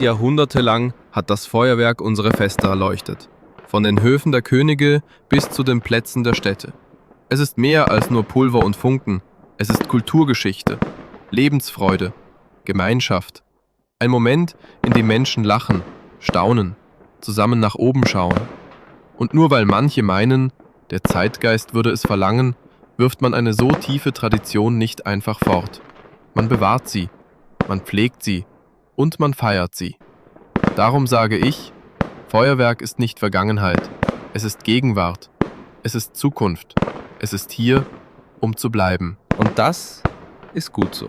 Jahrhundertelang hat das Feuerwerk unsere Feste erleuchtet. Von den Höfen der Könige bis zu den Plätzen der Städte. Es ist mehr als nur Pulver und Funken. Es ist Kulturgeschichte, Lebensfreude, Gemeinschaft. Ein Moment, in dem Menschen lachen, staunen, zusammen nach oben schauen. Und nur weil manche meinen, der Zeitgeist würde es verlangen, wirft man eine so tiefe Tradition nicht einfach fort. Man bewahrt sie, man pflegt sie und man feiert sie. Darum sage ich, Feuerwerk ist nicht Vergangenheit, es ist Gegenwart, es ist Zukunft, es ist hier, um zu bleiben. Und das ist gut so.